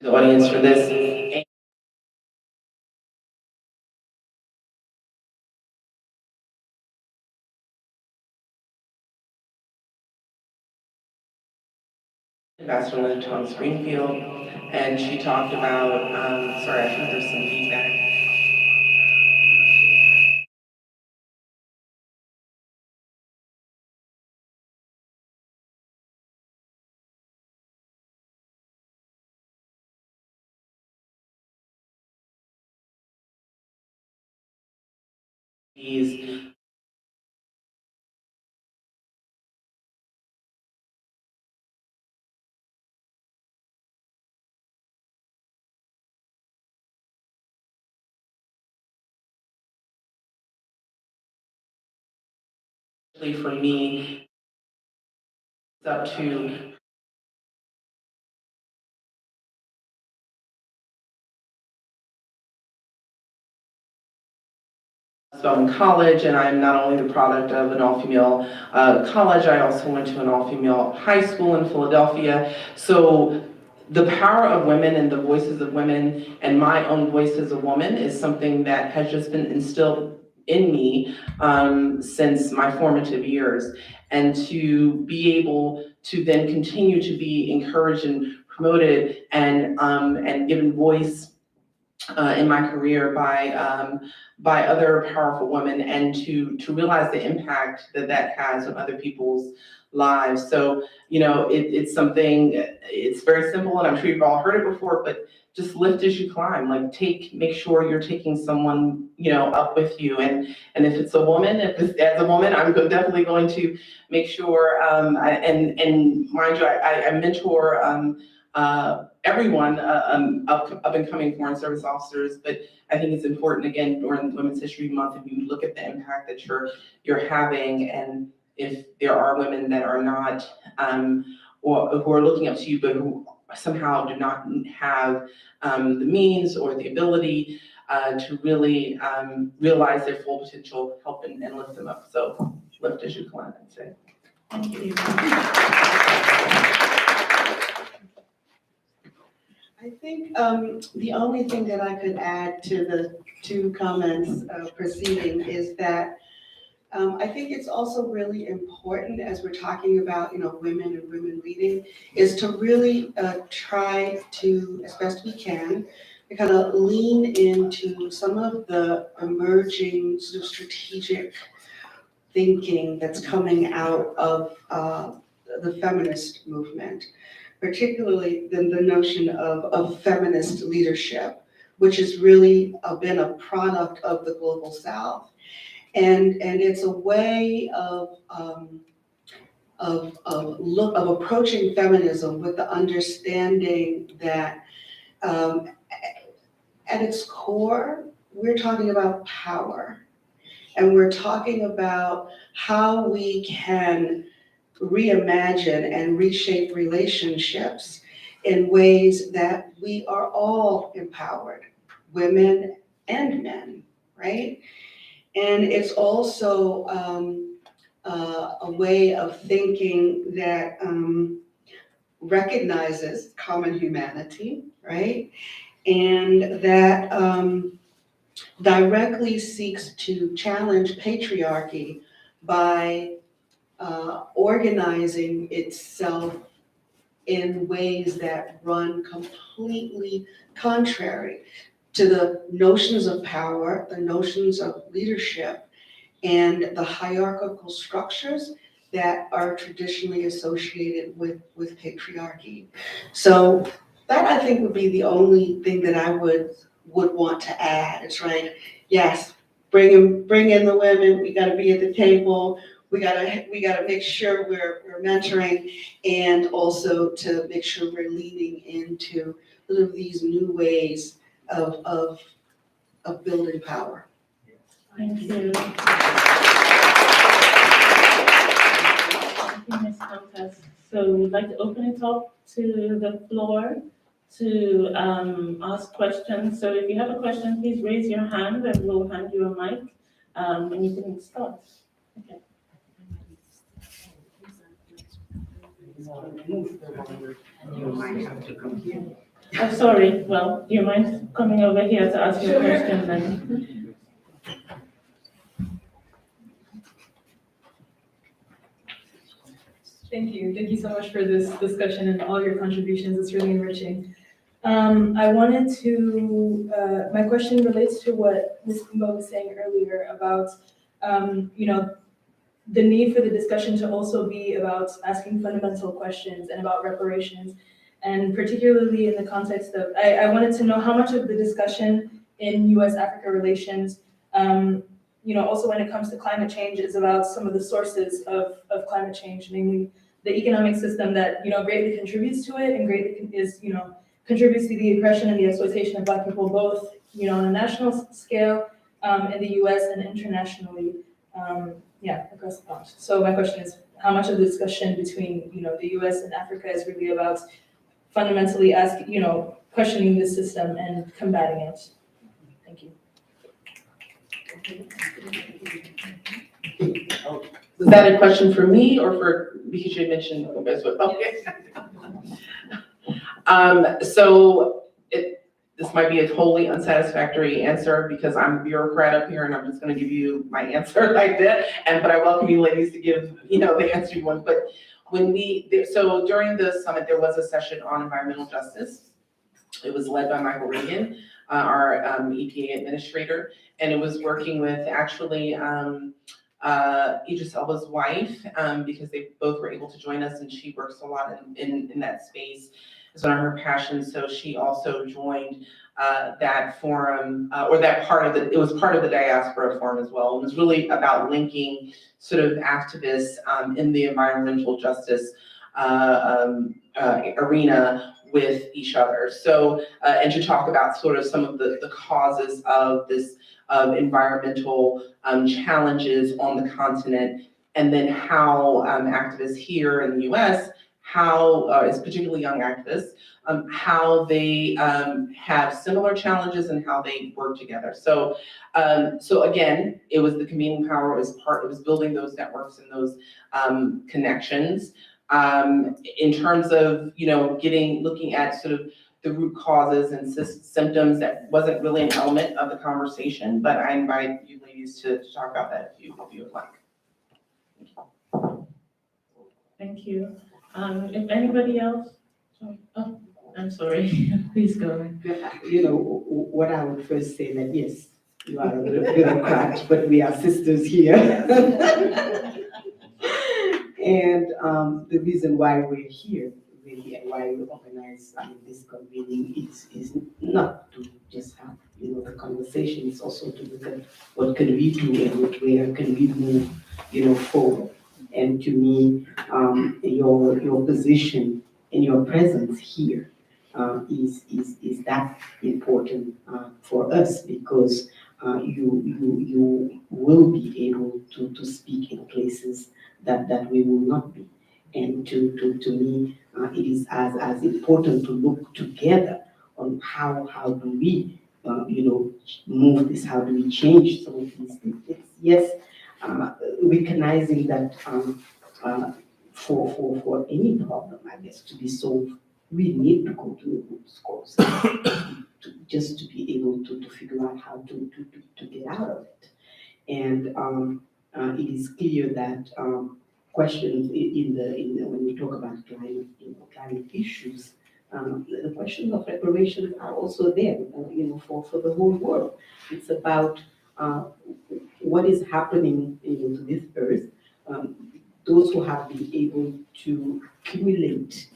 the audience for this. Ambassador Linda Thomas Greenfield, and she talked about, sorry, I think there's some feedback. These for me, it's up to so I'm in college, and I'm not only the product of an all-female college, I also went to an all-female high school in Philadelphia. So the power of women and the voices of women and my own voice as a woman is something that has just been instilled in me since my formative years. And to be able to then continue to be encouraged and promoted and given voice in my career by other powerful women, and to realize the impact that that has on other people's lives. So, you know, it's something, it's very simple, and I'm sure you've all heard it before, but just lift as you climb. Like make sure you're taking someone, you know, up with you. And if it's a woman, as a woman, I'm definitely going to make sure, and mind you, I mentor, everyone, up and coming foreign service officers, but I think it's important, again, during Women's History Month, if you look at the impact that you're having, and if there are women that are not, or who are looking up to you, but who somehow do not have the means or the ability to really realize their full potential, help and lift them up. So lift as you climb, I'd say. Thank you. I think the only thing that I could add to the two comments preceding is that I think it's also really important, as we're talking about, you know, women and women leading, is to really try to, as best we can, to kind of lean into some of the emerging sort of strategic thinking that's coming out of the feminist movement, particularly the notion of feminist leadership, which has really been a product of the Global South. And it's a way of approaching feminism with the understanding that at its core, we're talking about power. And we're talking about how we can reimagine and reshape relationships in ways that we are all empowered, women and men, right? And it's also a way of thinking that recognizes common humanity, right? And that directly seeks to challenge patriarchy by organizing itself in ways that run completely contrary to the notions of power, the notions of leadership, and the hierarchical structures that are traditionally associated with patriarchy. So that, I think, would be the only thing that I would want to add. It's right, yes, bring in the women. We got to be at the table. We gotta make sure we're mentoring, and also to make sure we're leaning into sort of these new ways of building power. Thank you. Thank you, Ms. Countess. So we'd like to open it up to the floor to ask questions. So if you have a question, please raise your hand and we'll hand you a mic, and you can start. Okay. You might have to come here. Oh, sorry, well, do you mind coming over here to ask your Sure. question then? Thank you. Thank you so much for this discussion and all your contributions. It's really enriching. I wanted to, my question relates to what Ms. Kumba was saying earlier about, the need for the discussion to also be about asking fundamental questions and about reparations. And particularly in the context of, I wanted to know how much of the discussion in US-Africa relations, also when it comes to climate change, is about some of the sources of climate change, namely the economic system that, greatly contributes to it and greatly contributes to the oppression and the exploitation of Black people, both, on a national scale, in the US and internationally, across the pond. So my question is, how much of the discussion between, the US and Africa is really about fundamentally questioning the system and combating it? Thank you. Was that a question for me or for, because you mentioned, okay. So this might be a totally unsatisfactory answer because I'm a bureaucrat up here and I'm just gonna give you my answer like that. But I welcome you ladies to give, the answer you want. But so during the summit, there was a session on environmental justice. It was led by Michael Reagan, our EPA administrator, and it was working with actually Idris Elba's wife, because they both were able to join us, and she works a lot in that space. It's one of her passions, so she also joined that forum, or that part of it was part of the diaspora forum as well. It was really about linking sort of activists in the environmental justice arena with each other. So, and to talk about sort of some of the causes of this environmental challenges on the continent, and then how activists here in the US, how, it's particularly young activists, how they have similar challenges and how they work together. So, so again, it was the convening power, it was building those networks and those connections. In terms of, looking at sort of the root causes and symptoms, that wasn't really an element of the conversation, but I invite you ladies to talk about that if you would like. Thank you. If anybody else, oh, I'm sorry, please go ahead. What I would first say that yes, you are a bureaucrat, but we are sisters here. And the reason why we're here, really, and why we organize this convening is not to just have, the conversation. It's also to look at what can we do and where can we move, forward. And to me, your position and your presence here is that important for us, because you will be able to speak in places that we will not be. And to me, it is as important to look together on how do we move this, how do we change some of these things. Yes, recognizing that for any problem, I guess, to be solved, we need to go to the root cause just to be able to figure out how to get out of it. And it is clear that questions when we talk about climate issues, the questions of reparations are also there, for the whole world. It's about what is happening to this earth. Those who have been able to accumulate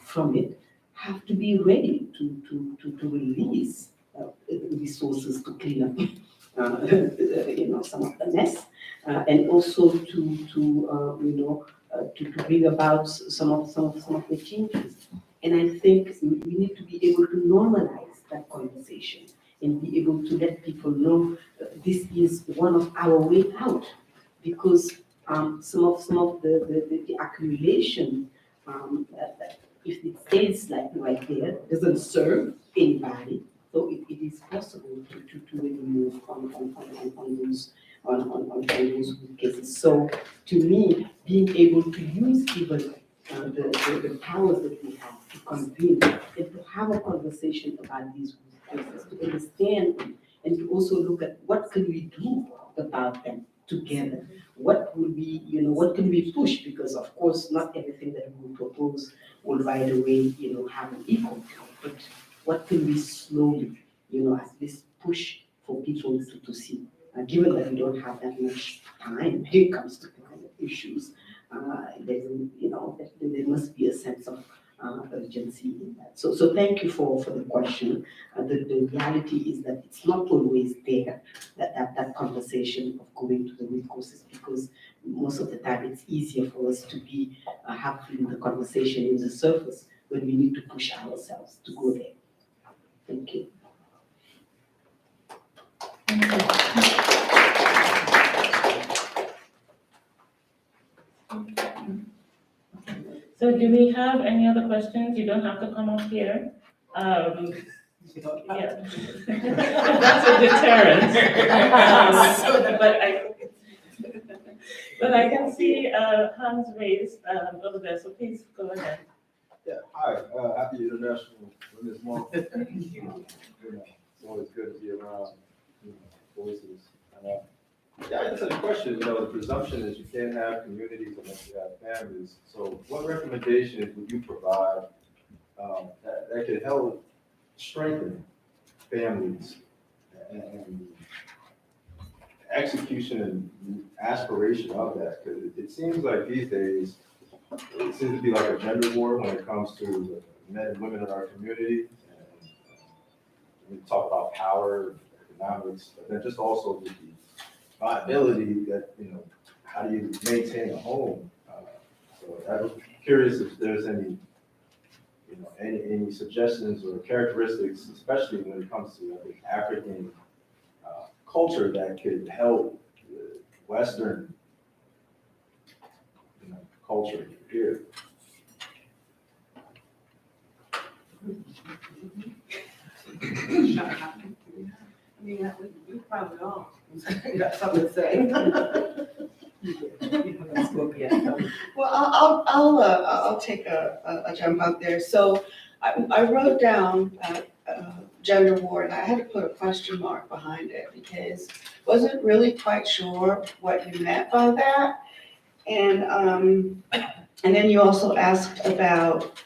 from it have to be ready to release resources to clean up some of the mess, and also to bring about some of the changes. And I think we need to be able to normalize that conversation and be able to let people know this is one of our way out, because some of the accumulation, if it stays like right there, doesn't serve anybody. So it is possible to really move on those cases. So to me, being able to use even the powers that we have to convene and to have a conversation about these voices, to understand and to also look at what can we do about them together. What will be, what can we push? Because of course, not everything that we will propose will right away, have an echo. But what can we slowly, at least push for people to see? Given that we don't have that much time when it comes to kind of issues, there must be a sense of urgency in that. So thank you for the question. The reality is that it's not always there, that conversation of going to the root causes, because most of the time it's easier for us to be having the conversation in the surface when we need to push ourselves to go there. Thank you. So do we have any other questions? You don't have to come up here. Yeah. That's a deterrent. But I can see hands raised over there, so please go ahead. Yeah, hi, happy International Women's Month. It's always good to be around, voices. Yeah, I just had a question, the presumption is you can't have communities unless you have families. So what recommendations would you provide that could help strengthen families and execution and aspiration of that? Because it seems like these days, it seems to be like a gender war when it comes to men and women in our community. And we talk about power, economics, but then just also the viability that, how do you maintain a home? So I was curious if there's any, any suggestions or characteristics, especially when it comes to African culture, that could help Western culture here. We probably all got something to say. Well, I'll take a jump out there. So I wrote down gender war, and I had to put a question mark behind it because wasn't really quite sure what you meant by that. And then you also asked about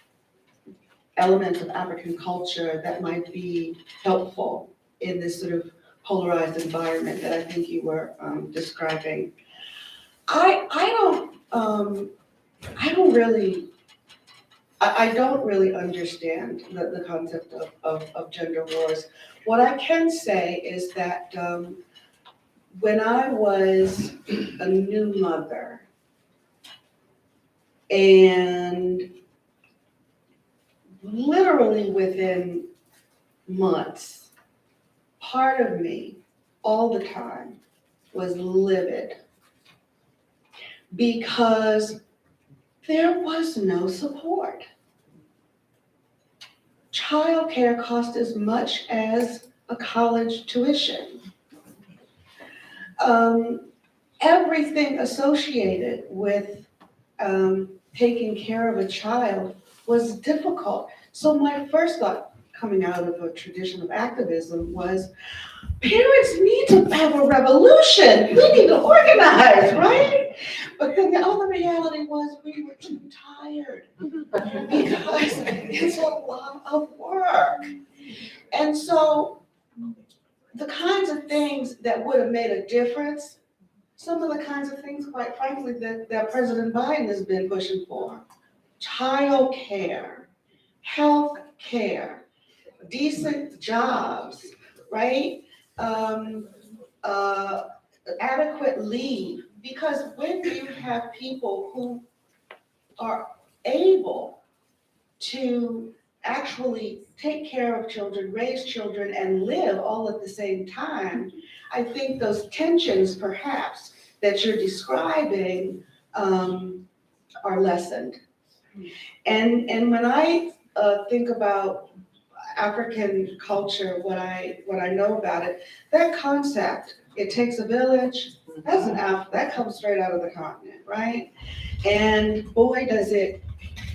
elements of African culture that might be helpful in this sort of polarized environment that I think you were describing. I don't really understand the concept of gender wars. What I can say is that when I was a new mother, and literally within months, part of me all the time was livid because there was no support. Childcare cost as much as a college tuition. Everything associated with taking care of a child was difficult. So my first thought coming out of a tradition of activism was, parents need to have a revolution. We need to organize, right? But then the other reality was we were too tired because it's a lot of work. And so the kinds of things that would have made a difference, some of the kinds of things, quite frankly, that President Biden has been pushing for: child care, health care, decent jobs, right? Adequate leave. Because when you have people who are able to actually take care of children, raise children, and live all at the same time, I think those tensions perhaps that you're describing are lessened. And when I think about African culture, what I know about it, that concept, it takes a village, that comes straight out of the continent, right? And boy, does it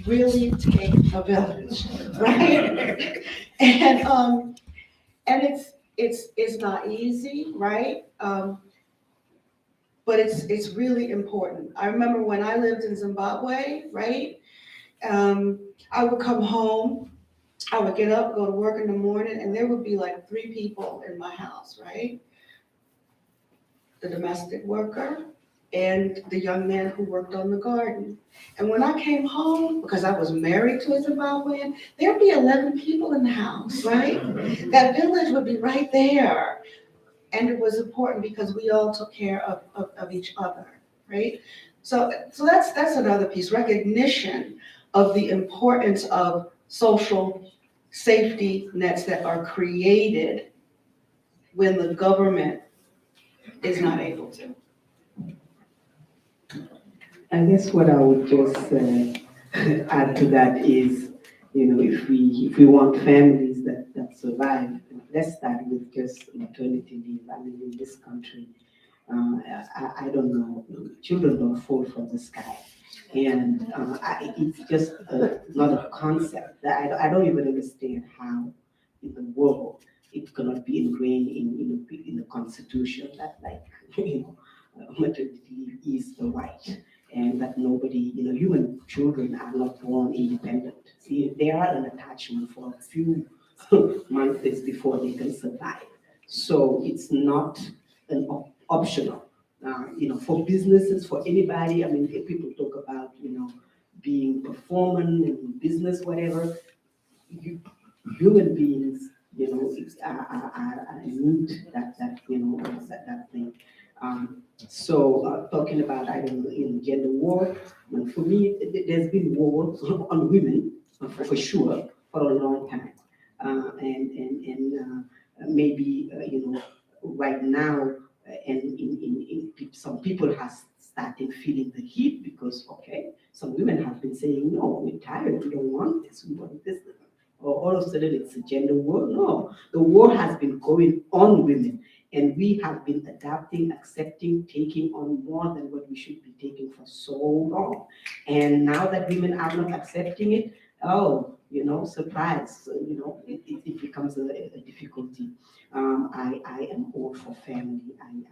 really take a village, right? And it's not easy, right? But it's really important. I remember when I lived in Zimbabwe, right? I would come home, I would get up, go to work in the morning, and there would be like 3 people in my house, right? The domestic worker and the young man who worked on the garden. And when I came home, because I was married to a Zimbabwean, there'd be 11 people in the house, right? That village would be right there. And it was important because we all took care of each other, right? So that's another piece, recognition of the importance of social safety nets that are created when the government is not able to. I guess what I would just add to that is, if we want families that survive, let's start with just maternity leave. I mean, in this country, I don't know, children don't fall from the sky. And it's just not a concept that I don't even understand how in the world it cannot be ingrained in the Constitution that, like, maternity leave is the right, and that nobody, human children are not born independent. See, they are an attachment for a few months before they can survive. So it's not an optional. For businesses, for anybody, I mean, if people talk about, being performant in business, whatever, human beings, need that thing. Talking about, I don't know, gender war, well, for me, there's been war on women, for sure, for a long time. Maybe, right now, and some people have started feeling the heat because, okay, some women have been saying, no, we're tired, we don't want this, we want this. Or all of a sudden it's a gender war. No, the war has been going on women, and we have been adapting, accepting, taking on more than what we should be taking for so long. And now that women are not accepting it, surprise, it becomes a difficulty. I am all for family. I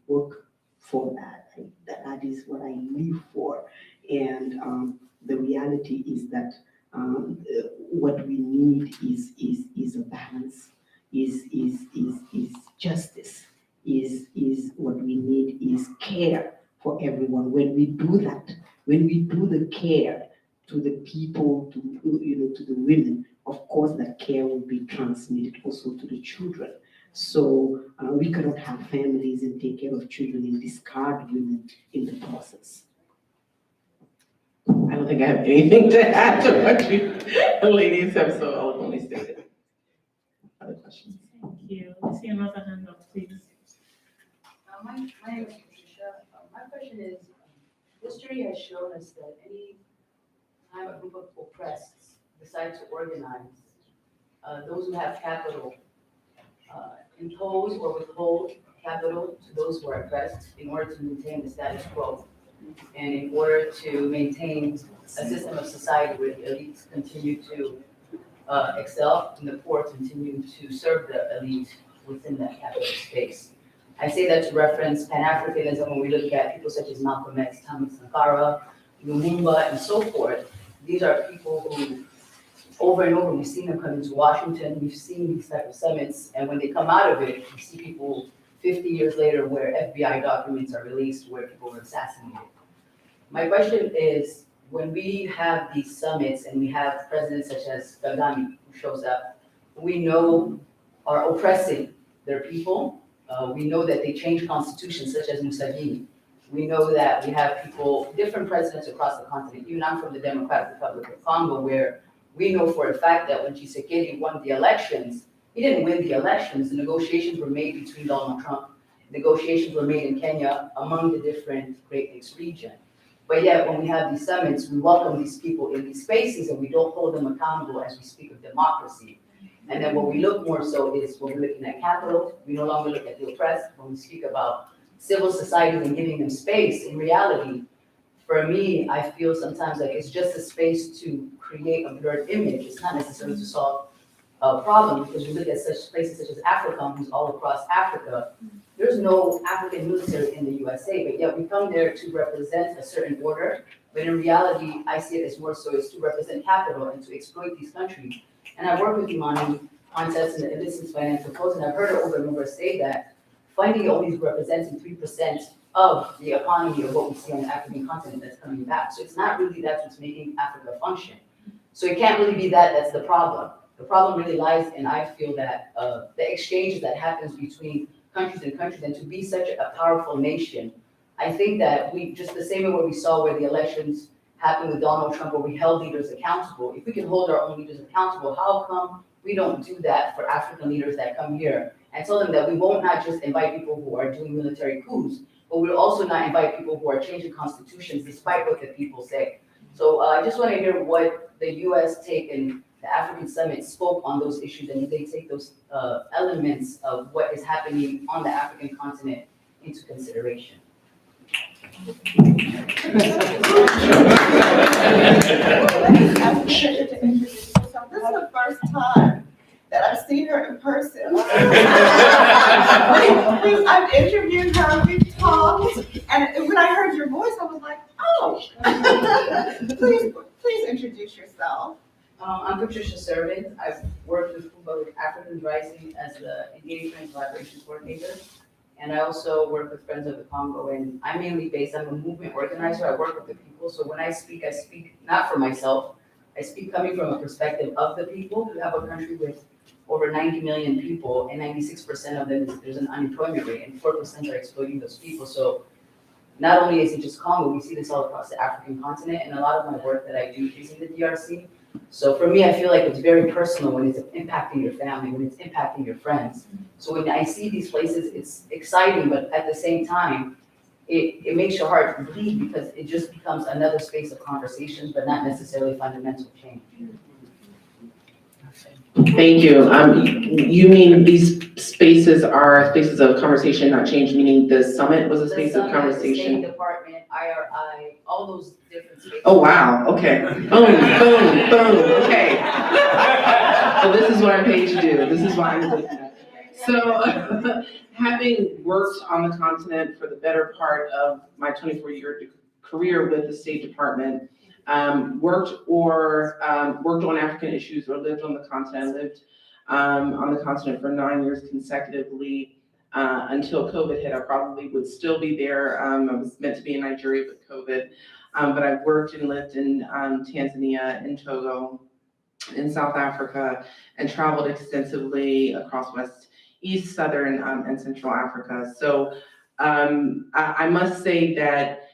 work for that. That is what I live for. And the reality is that what we need is a balance, is justice, is what we need is care for everyone. When we do that, when we do the care to the people, to the women, of course that care will be transmitted also to the children. So we cannot have families and take care of children and discard women in the process. I don't think I have anything to add to what you ladies have so eloquently stated. Other questions? Thank you. I see another hand up, please. My name is Patricia. My question is, history has shown us that any time a group of oppressed decide to organize, those who have capital impose or withhold capital to those who are oppressed in order to maintain the status quo and in order to maintain a system of society where the elites continue to excel and the poor continue to serve the elite within that capitalist space. I say that to reference Pan-Africanism when we look at people such as Malcolm X, Thomas Sankara, Lumumba, and so forth. These are people who, over and over, we've seen them come into Washington, we've seen these type of summits, and when they come out of it, we see people 50 years later where FBI documents are released where people were assassinated. My question is, when we have these summits and we have presidents such as Kagame who shows up, we know are oppressing their people. We know that they change constitutions such as Museveni. We know that we have people, different presidents across the continent. Even I'm from the Democratic Republic of Congo, where we know for a fact that when Tshisekedi won the elections, he didn't win the elections. The negotiations were made between Donald Trump. Negotiations were made in Kenya among the different Great Lakes region. But yet, when we have these summits, we welcome these people in these spaces and we don't hold them accountable as we speak of democracy. And then what we look more so is when we're looking at capital, we no longer look at the oppressed. When we speak about civil societies and giving them space, in reality, for me, I feel sometimes like it's just a space to create a blurred image. It's not necessarily to solve a problem, because you look at such places such as Africa, who's all across Africa, there's no African military in the USA, but yet we come there to represent a certain order. But in reality, I see it as more so as to represent capital and to exploit these countries. And I work with Imani concepts and the illicit financial flows, and I've heard her over and over say that funding only representing 3% of the economy of what we see on the African continent that's coming back. So it's not really that's what's making Africa function. So it can't really be that's the problem. The problem really lies in, I feel that, the exchanges that happens between countries and countries, and to be such a powerful nation, I think that we, just the same way what we saw where the elections happened with Donald Trump, where we held leaders accountable. If we can hold our own leaders accountable, how come we don't do that for African leaders that come here and tell them that we won't not just invite people who are doing military coups, but we'll also not invite people who are changing constitutions despite what the people say. So I just want to hear what the U.S. take and the African Summit spoke on those issues, and they take those elements of what is happening on the African continent into consideration. This is the first time that I've seen her in person. I've interviewed her, we've talked, and when I heard your voice, I was like, oh. Please introduce yourself. I'm Patricia Servant. I've worked with African Rising as the engagement and collaboration coordinator. And I also work with Friends of the Congo, and I'm mainly I'm a movement organizer. I work with the people. So when I speak not for myself. I speak coming from a perspective of the people. We have a country with over 90 million people, and 96% of them there's an unemployment rate, and 4% are exploiting those people. So not only is it just Congo, we see this all across the African continent, and a lot of my work that I do is in the DRC. So for me, I feel like it's very personal when it's impacting your family, when it's impacting your friends. So when I see these places, it's exciting, but at the same time, it makes your heart bleed, because it just becomes another space of conversation, but not necessarily fundamental change. Thank you. You mean these spaces are spaces of conversation, not change, meaning the summit was a space of The conversation? State Department, IRI, all those different spaces. Oh, wow, okay. Boom, boom, boom, okay. So this is what I'm paid to do. This is why I'm doing that. So having worked on the continent for the better part of my 24-year career with the State Department, worked on African issues or lived on the continent. I lived on the continent for 9 years consecutively until COVID hit. I probably would still be there. I was meant to be in Nigeria with COVID, but I worked and lived in Tanzania, in Togo, in South Africa, and traveled extensively across West, East, Southern, and Central Africa. So I must say that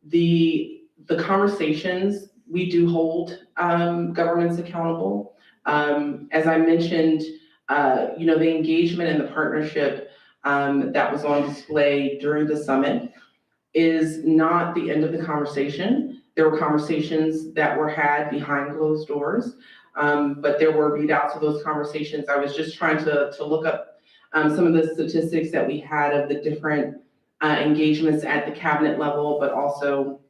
the conversations, we do hold governments accountable. As I mentioned, the engagement and the partnership that was on display during the summit is not the end of the conversation. There were conversations that were had behind closed doors, but there were readouts of those conversations. I was just trying to look up some of the statistics that we had of the different engagements at the cabinet level, but also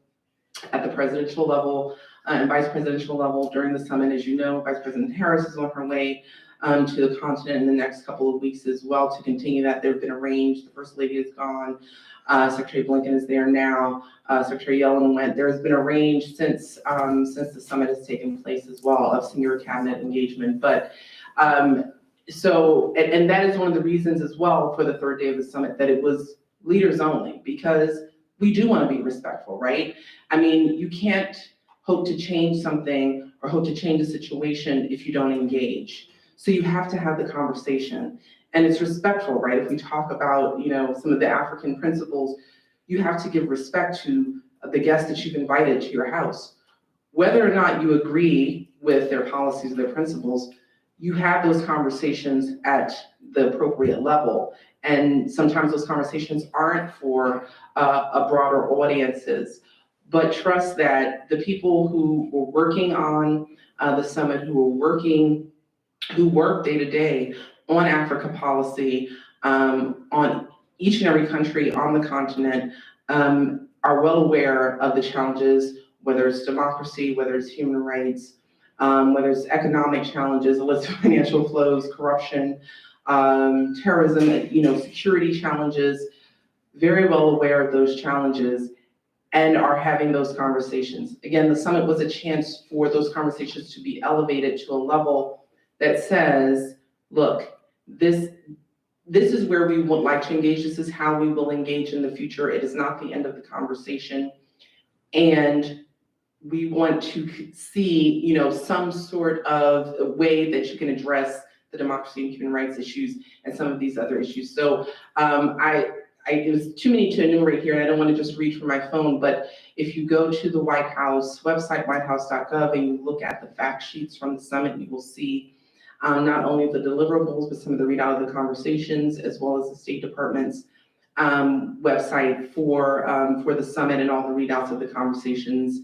at the presidential level and vice presidential level during the summit. As you know, Vice President Harris is on her way to the continent in the next couple of weeks as well to continue that. They've been arranged. The First Lady is gone. Secretary Blinken is there now. Secretary Yellen went. There's been arranged since the summit has taken place as well of senior cabinet engagement. But so that is one of the reasons as well for the third day of the summit that it was leaders only, because we do want to be respectful, right? I mean, you can't hope to change something or hope to change a situation if you don't engage. So you have to have the conversation, and it's respectful, right? If we talk about, some of the African principles, you have to give respect to the guests that you've invited to your house. Whether or not you agree with their policies or their principles, you have those conversations at the appropriate level. And sometimes those conversations aren't for a broader audiences, but trust that the people who were working on the summit, who work day to day on Africa policy, on each and every country on the continent, are are well aware of the challenges, whether it's democracy, whether it's human rights, whether it's economic challenges, illicit financial flows, corruption, terrorism, security challenges, very well aware of those challenges and are having those conversations. Again, the summit was a chance for those conversations to be elevated to a level that says, look, this is where we would like to engage. This is how we will engage in the future. It is not the end of the conversation. And we want to see, some sort of way that you can address the democracy and human rights issues and some of these other issues. So it was too many to enumerate here, and I don't want to just read from my phone, but if you go to the White House website, whitehouse.gov, and you look at the fact sheets from the summit, you will see not only the deliverables, but some of the readout of the conversations, as well as the State Department's website for the summit and all the readouts of the conversations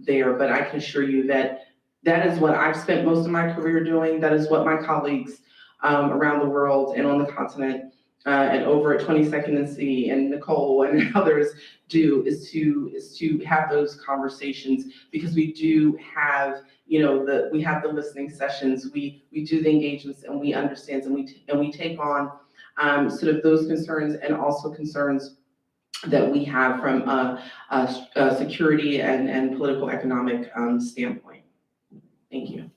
there. But I can assure you that that is what I've spent most of my career doing. That is what my colleagues around the world and on the continent and over at 22nd and C and Nicole and others do is to have those conversations, because we do have, we have the listening sessions, we do the engagements, and we understand, and we take on sort of those concerns and also concerns that we have from a security and political economic standpoint. Thank you.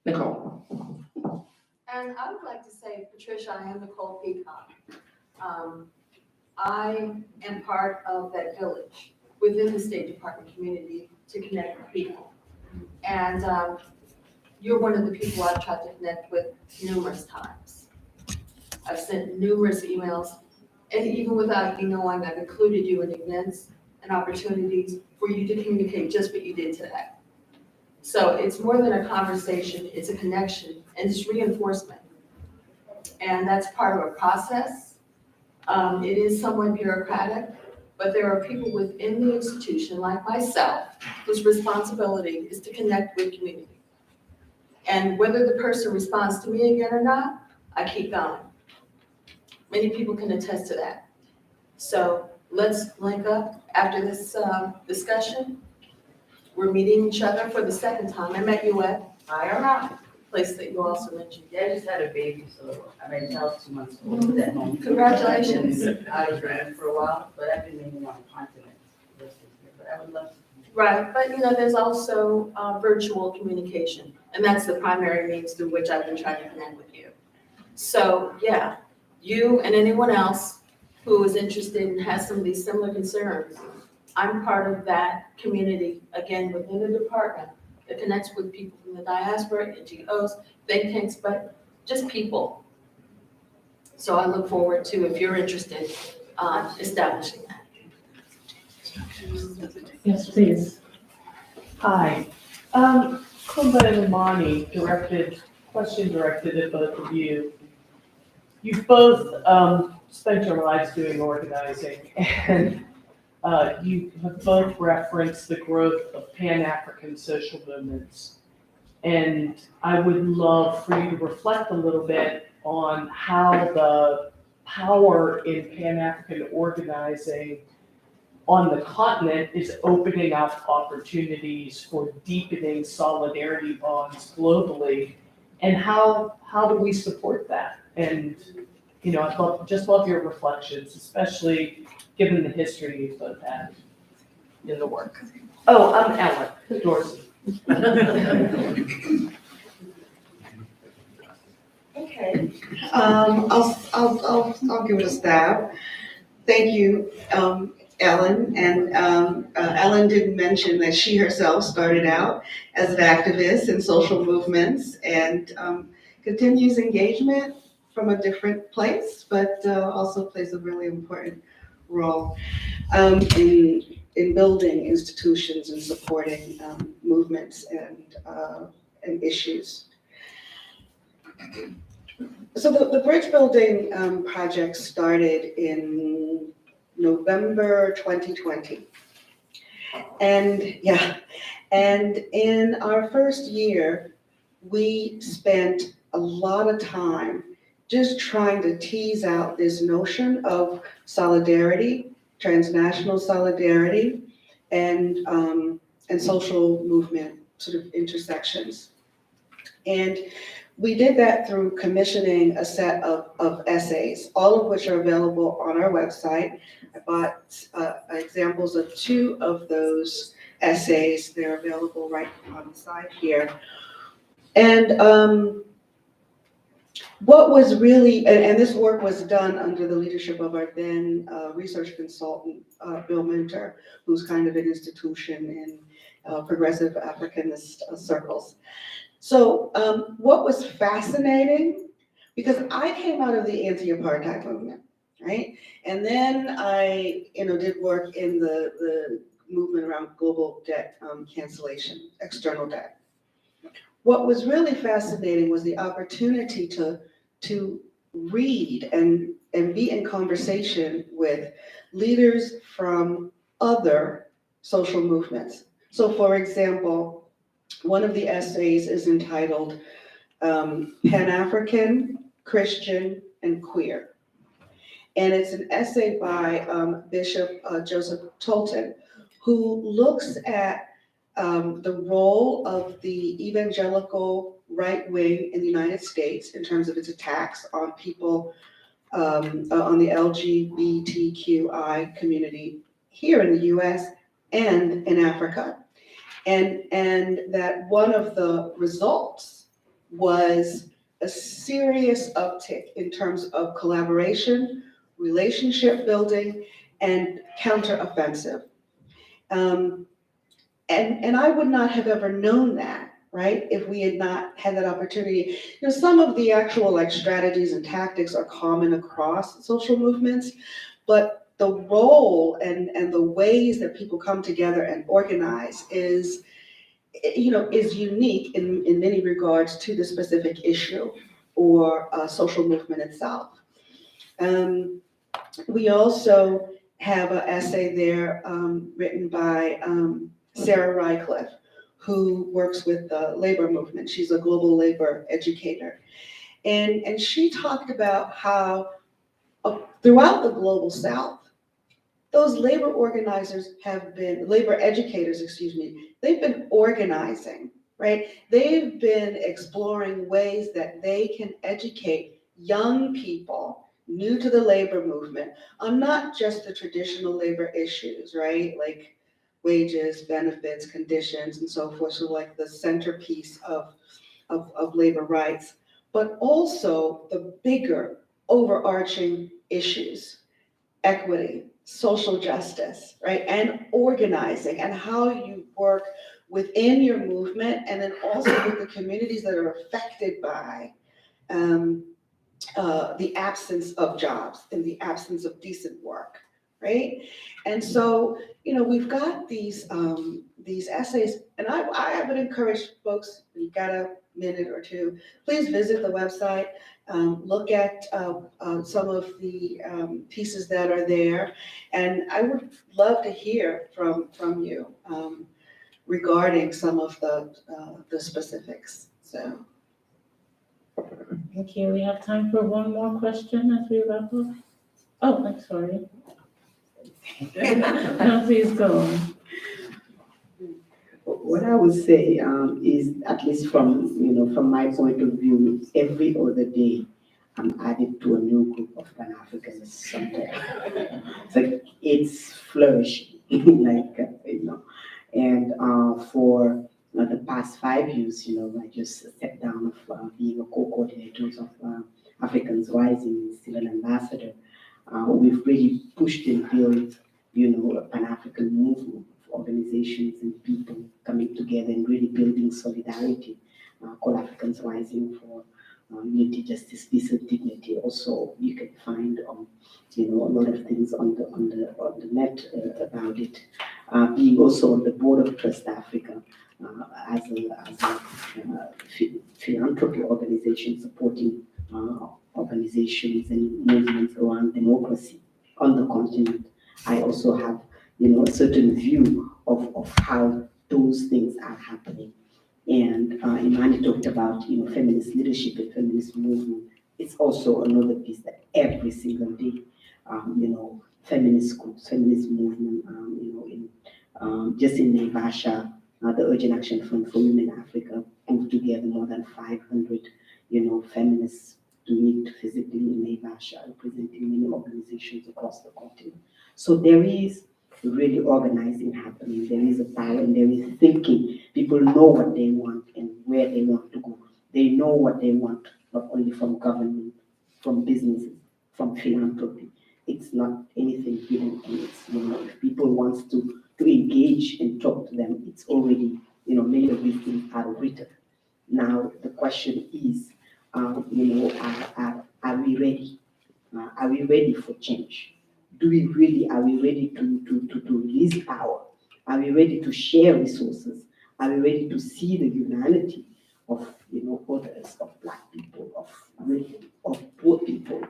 Nicole. And I would like to say, Patricia, I am Nicole Peacock. I am part of that village within the State Department community to connect with people. And you're one of the people I've tried to connect with numerous times. I've sent numerous emails, and even without you knowing, I've included you in events and opportunities for you to communicate just what you did today. So it's more than a conversation, it's a connection, and it's reinforcement. And that's part of a process. It is somewhat bureaucratic, but there are people within the institution, like myself, whose responsibility is to connect with community. And whether the person responds to me again or not, I keep going. Many people can attest to that. So let's link up after this discussion. We're meeting each other for the second time. I met you at IRI, place that you also mentioned. Yeah, I just had a baby, so I've been out 2 months old at home. Congratulations. I was around for a while, but I've been living on the continent. But I would love to. Right, but there's also virtual communication, and that's the primary means through which I've been trying to connect with you. So yeah, you and anyone else who is interested and has some of these similar concerns, I'm part of that community, again, within the department that connects with people from the diaspora, NGOs, think tanks, but just people. So I look forward to, if you're interested, establishing that. Yes, please. Hi. Kumba and Imani directed at both of you. You've both spent your lives doing organizing, and you have both referenced the growth of Pan-African social movements. And I would love for you to reflect a little bit on how the power in Pan-African organizing on the continent is opening up opportunities for deepening solidarity bonds globally, and how do we support that? And I'd love your reflections, especially given the history you've both had in the work. Oh, I'm Ellen Dorsey. Okay, I'll give it a stab. Thank you, Ellen. And Ellen did mention that she herself started out as an activist in social movements and continues engagement from a different place, but also plays a really important role in building institutions and supporting movements and issues. So the bridge building project started in November 2020. And in our first year, we spent a lot of time just trying to tease out this notion of solidarity, transnational solidarity, and social movement sort of intersections. And we did that through commissioning a set of essays, all of which are available on our website. I bought examples of 2 of those essays. They're available right on the side here. And what was really, and this work was done under the leadership of our then research consultant, Bill Minter, who's kind of an institution in progressive Africanist circles. So what was fascinating, because I came out of the anti-apartheid movement, right? And then I, did work in the movement around global debt cancellation, external debt. What was really fascinating was the opportunity to read and be in conversation with leaders from other social movements. So for example, one of the essays is entitled Pan-African, Christian, and Queer. And it's an essay by Bishop Joseph Tolton, who looks at the role of the evangelical right wing in the United States in terms of its attacks on people, on the LGBTQI community here in the US and in Africa. And that one of the results was a serious uptick in terms of collaboration, relationship building, and counteroffensive. And I would not have ever known that, right, if we had not had that opportunity. Some of the actual strategies and tactics are common across social movements, but the role and the ways that people come together and organize is unique in many regards to the specific issue or social movement itself. We also have an essay there written by Sarah Rycliffe, who works with the labor movement. She's a global labor educator. And she talked about how throughout the global South, those labor educators, they've been organizing, right? They've been exploring ways that they can educate young people new to the labor movement on not just the traditional labor issues, right? Like wages, benefits, conditions, and so forth, so like the centerpiece of labor rights, but also the bigger overarching issues, equity, social justice, right? And organizing, and how you work within your movement, and then also with the communities that are affected by the absence of jobs and the absence of decent work, right? And so, we've got these essays, and I would encourage folks, if you've got a minute or two, please visit the website, look at some of the pieces that are there, and I would love to hear from you regarding some of the specifics. So. Thank you. We have time for one more question as we wrap up. Oh, I'm sorry. No, please go on. What I would say is, at least from my point of view, every other day I'm added to a new group of Pan-Africanists somewhere. It's like it's flourishing, and for the past 5 years, I just stepped down of being a co-coordinator of Africans Rising and still an ambassador. We've really pushed and built, a Pan-African movement of organizations and people coming together and really building solidarity, called Africans Rising for unity, justice, peace, and dignity. Also, you can find a lot of things on the net about it. Being also on the board of Trust Africa as a philanthropy organization supporting organizations and movements around democracy on the continent. I also have a certain view of how those things are happening. And Imani talked about feminist leadership and feminist movement. It's also another piece that every single day feminist schools, feminist movement, just in Naivasha, the Urgent Action Fund for Women in Africa pulled together more than 500, feminists to meet physically in Naivasha, representing many organizations across the continent. So there is really organizing happening. There is a power and there is thinking. People know what they want and where they want to go. They know what they want, not only from government, from businesses, from philanthropy. It's not anything hidden, and it's, if people want to engage and talk to them, it's already, many of these things are written. Now, the question is, are we ready? Are we ready for change? Are we ready to release power? Are we ready to share resources? Are we ready to see the humanity of, others, of Black people, of women, of poor people,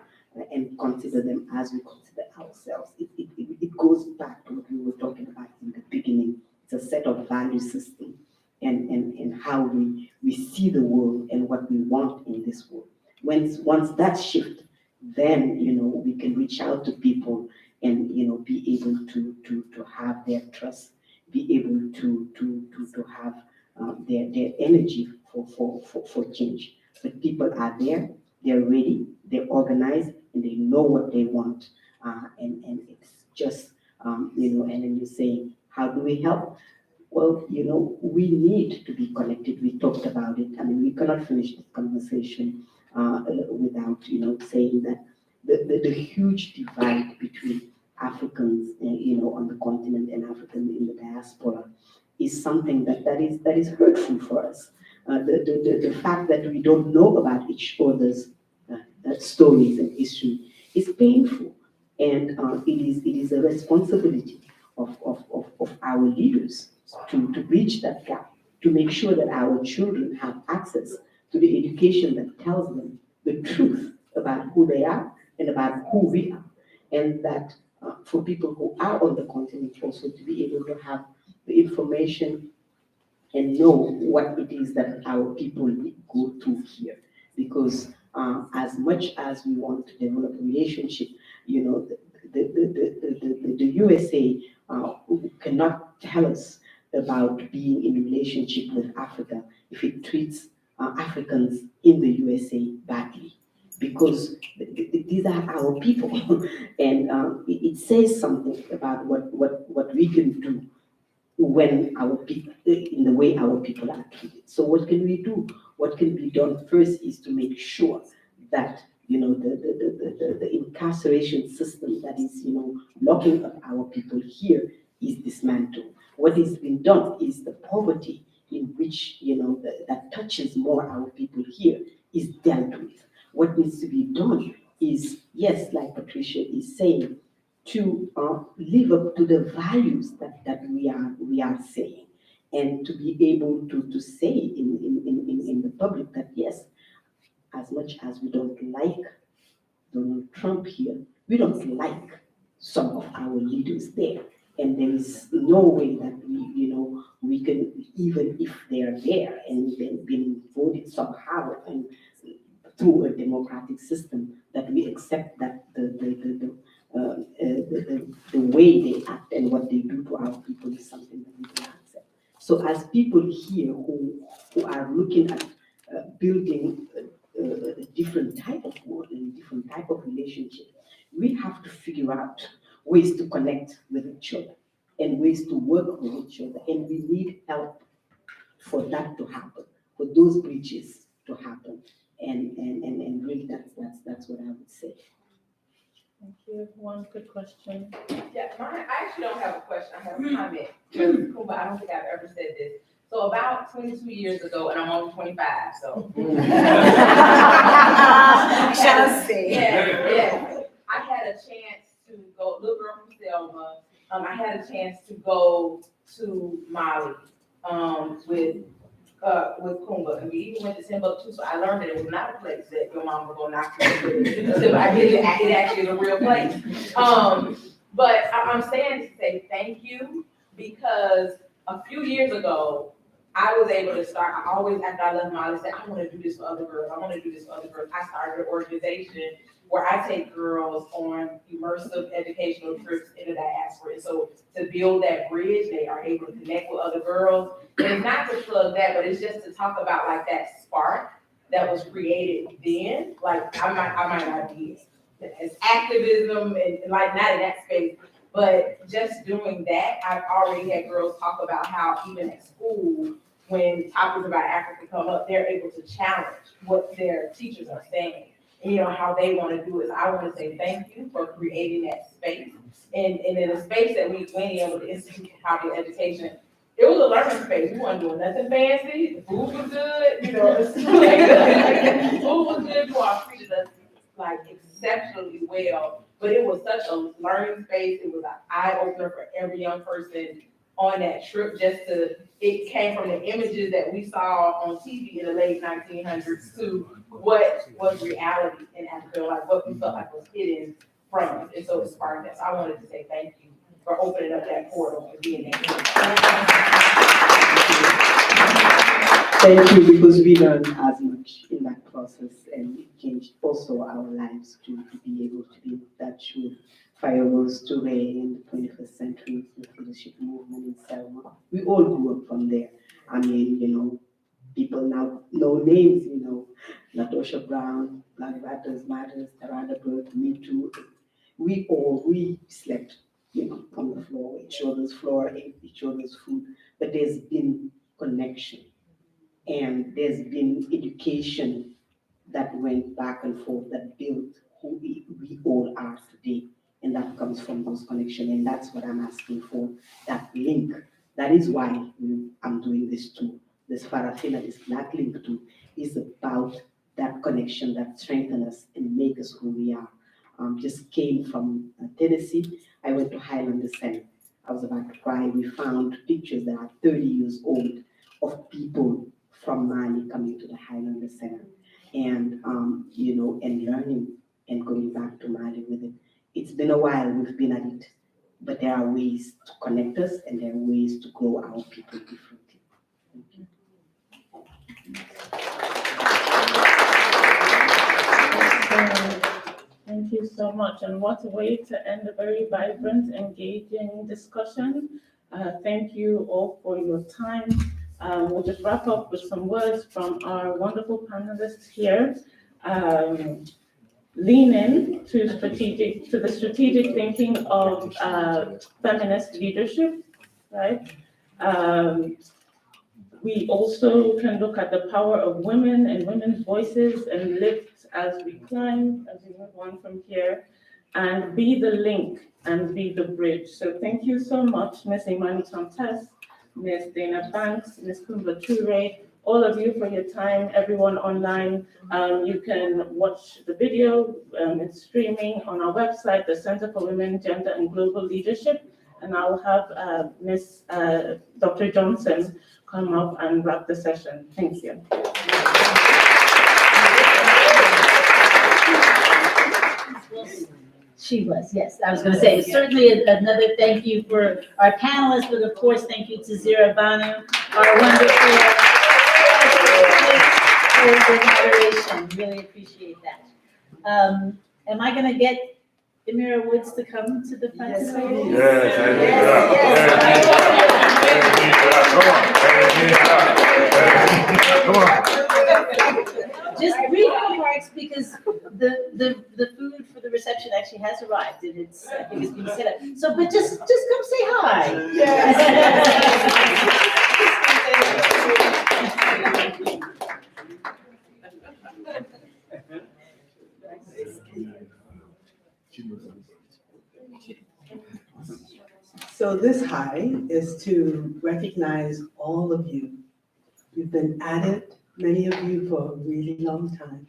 and consider them as we consider ourselves? It goes back to what we were talking about in the beginning. It's a set of value system and how we see the world and what we want in this world. Once that shifts, then we can reach out to people and be able to have their trust, be able to have their energy for change. But people are there, they're ready, they're organized, and they know what they want. And it's just and then you say, how do we help? Well, we need to be connected. We talked about it. I mean, we cannot finish this conversation without, saying that the huge divide between Africans, on the continent and Africans in the diaspora is something that is hurtful for us. The fact that we don't know about each other's stories and history is painful, and it is a responsibility of our leaders to bridge that gap, to make sure that our children have access to the education that tells them the truth about who they are and about who we are. And that for people who are on the continent also to be able to have the information and know what it is that our people go through here. Because as much as we want to develop a relationship, the USA cannot tell us about being in a relationship with Africa if it treats Africans in the USA badly, because these are our people, and it says something about what we can do when our people, in the way our people are treated. So what can we do? What can be done first is to make sure that the incarceration system that is locking up our people here is dismantled. What is being done is the poverty in which that touches more our people here is dealt with. What needs to be done is, yes, like Patricia is saying, to live up to the values that we are saying, and to be able to say in the public that yes, as much as we don't like Donald Trump here, we don't like some of our leaders there. And there is no way that we can, even if they are there and they've been voted somehow and through a democratic system, that we accept that the way they act and what they do to our people is something that we can accept. So as people here who are looking at building a different type of world and a different type of relationship, we have to figure out ways to connect with each other and ways to work with each other. And we need help for that to happen, for those bridges to happen. And really that's what I would say. Thank you. One quick question. Yeah, I actually don't have a question, I have a comment. Cool, but I don't think I've ever said this. So about 22 years ago, and I'm only 25, so. Shall see. Yeah. I had a chance to go, little girl from Selma, I had a chance to go to Mali, with Kumba, and we even went to Timbuktu, so I learned that it was not a place that your mom was gonna knock you to. I did it actually is a real place. But I'm saying to say thank you, because a few years ago, I was able to start, I always, after I left Mali, said, I wanna do this for other girls, I wanna do this for other girls. I started an organization where I take girls on immersive educational trips in the diaspora. And so to build that bridge, they are able to connect with other girls. And it's not to plug that, but it's just to talk about like that spark that was created then. Like I might not be as activism and like not in that space, but just doing that, I've already had girls talk about how even at school, when topics about Africa come up, they're able to challenge what their teachers are saying. And you know, how they want to do it. So I want to say thank you for creating that space. And in a space that we went in with the Institute for Popular Education, it was a learning space. We weren't doing nothing fancy. The food was good, you know, the food was good. You all treated us like exceptionally well. But it was such a learning space. It was an eye opener for every young person on that trip. It came from the images that we saw on TV in the late 1900s to what was reality in Africa, like what we felt like was hidden from us. And so it sparked us. I wanted to say thank you for opening up that portal and being there. Thank you, because we learned as much in that process, and it changed also our lives to be able to be in touch with Fireworks today in the 21st century with leadership movement in Selma. We all grew up from there. I mean, you know, people now know names, you know, Natosha Brown, Black Lives Matters, Tarana Bird, Me Too. We slept, you know, on the floor, each other's floor, ate each other's food, but there's been connection. And there's been education that went back and forth that built who we all are today. And that comes from those connections. And that's what I'm asking for, that link. That is why I'm doing this too. This FARAFINA, this Black Link too, is about that connection that strengthens us and make us who we are. Just came from Tennessee. I went to Highlander Center. I was about to cry. We found pictures that are 30 years old of people from Mali coming to the Highlander Center and, you know, and learning and going back to Mali with it. It's been a while we've been at it, but there are ways to connect us and there are ways to grow our people differently. Thank you. Thank you so much. And what a way to end a very vibrant, engaging discussion. Thank you all for your time. We'll just wrap up with some words from our wonderful panelists here. Lean in to the strategic thinking of feminist leadership, right? We also can look at the power of women and women's voices and lift as we climb, as we move on from here, and be the link and be the bridge. So thank you so much, Ms. Imani Chantes, Ms. Dana Banks, Ms. Kumba Ture, all of you for your time, everyone online. You can watch the video, it's streaming on our website, the Center for Women, Gender and Global Leadership. And I'll have Ms. Dr. Johnson come up and wrap the session. Thank you. She was, yes. I was going to say, certainly another thank you for our panelists, but of course, thank you to Zira Banu, our wonderful for the moderation. Really appreciate that. Am I going to get Amira Woods to come to the front? Yes, Come on. Just brief remarks because the food for the reception actually has arrived and it's, I think it's being set up. So, but just come say hi. So this high is to recognize all of you. You've been at it, many of you, for a really long time,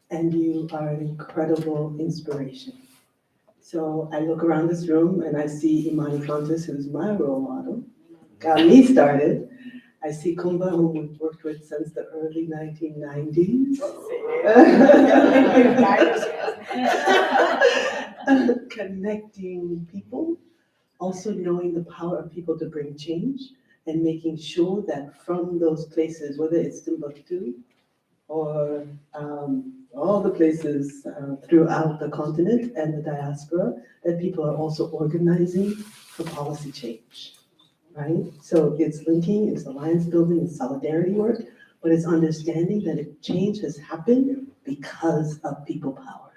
and you are an incredible inspiration. So I look around this room and I see Imani Contis, who's my role model, got me started. I see Kumba, who we've worked with since the early 1990s. Connecting people, also knowing the power of people to bring change and making sure that from those places, whether it's Timbuktu or all the places throughout the continent and the diaspora that people are also organizing for policy change, right? So it's linking, it's alliance building, it's solidarity work, but it's understanding that if change has happened because of people power.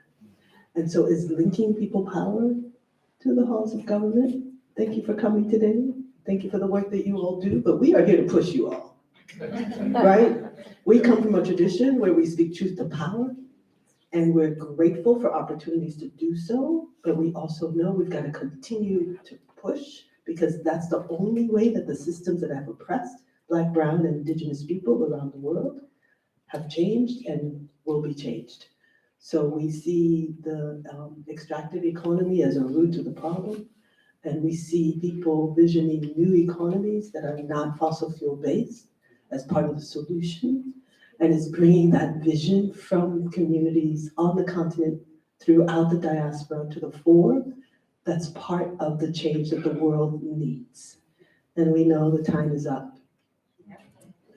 And so it's linking people power to the halls of government. Thank you for coming today. Thank you for the work that you all do, but we are here to push you all, right? We come from a tradition where we speak truth to power, and we're grateful for opportunities to do so, but we also know we've got to continue to push, because that's the only way that the systems that have oppressed Black, brown, and indigenous people around the world have changed and will be changed. So we see the extractive economy as a root to the problem, and we see people visioning new economies that are not fossil fuel based as part of the solution. And it's bringing that vision from communities on the continent throughout the diaspora to the fore. That's part of the change that the world needs. And we know the time is up.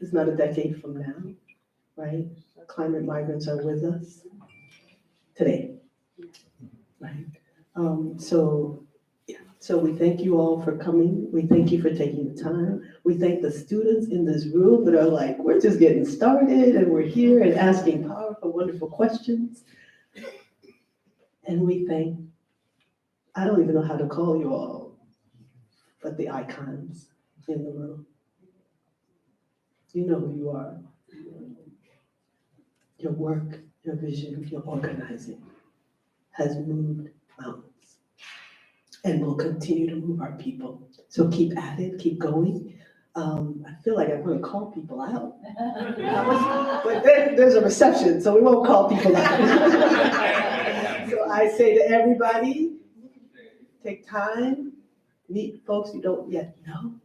It's not a decade from now, right? Climate migrants are with us today, right? So we thank you all for coming. We thank you for taking the time. We thank the students in this room that are like, we're just getting started and we're here and asking powerful, wonderful questions. And we thank, I don't even know how to call you all, but the icons in the room. You know who you are. Your work, your vision, your organizing has moved mountains and will continue to move our people. So keep at it, keep going. I feel like I want to call people out. But then there's a reception, so we won't call people out. So I say to everybody, take time, meet folks you don't yet know,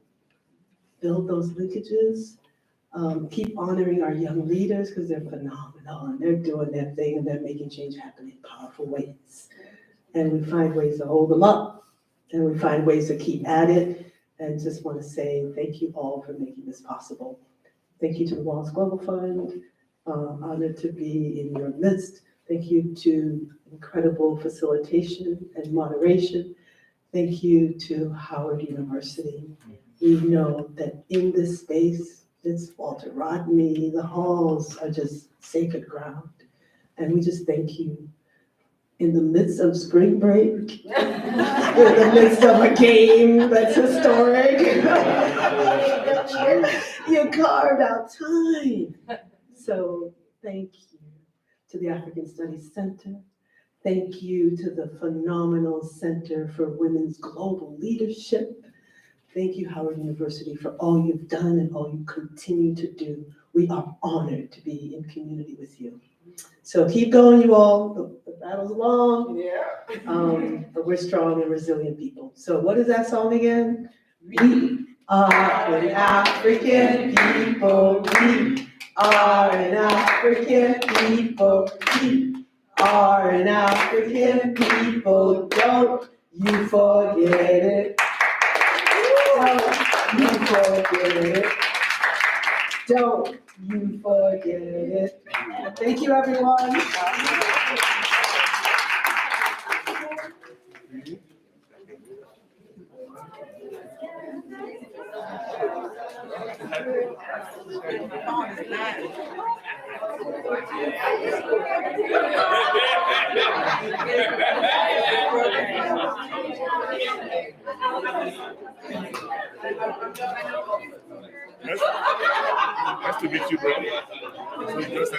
build those linkages, keep honoring our young leaders because they're phenomenal and they're doing their thing and they're making change happen in powerful ways. And we find ways to hold them up, and we find ways to keep at it. And just want to say thank you all for making this possible. Thank you to the Wallace Global Fund. Honored to be in your midst. Thank you to incredible facilitation and moderation. Thank you to Howard University. We know that in this space, it's Walter Rodney, the halls are just sacred ground. And we just thank you. In the midst of spring break, in the midst of a game that's historic, you carved out time. So thank you to the African Studies Center. Thank you to the phenomenal Center for Women's Global Leadership. Thank you, Howard University, for all you've done and all you continue to do. We are honored to be in community with you. So keep going, you all. The battle's long, but we're strong and resilient people. So what is that song again? We are an African people. We are an African people. We are an African people. Don't you forget it. Don't you forget it. Don't you forget it. Thank you, everyone. Nice to meet you, bro. So you just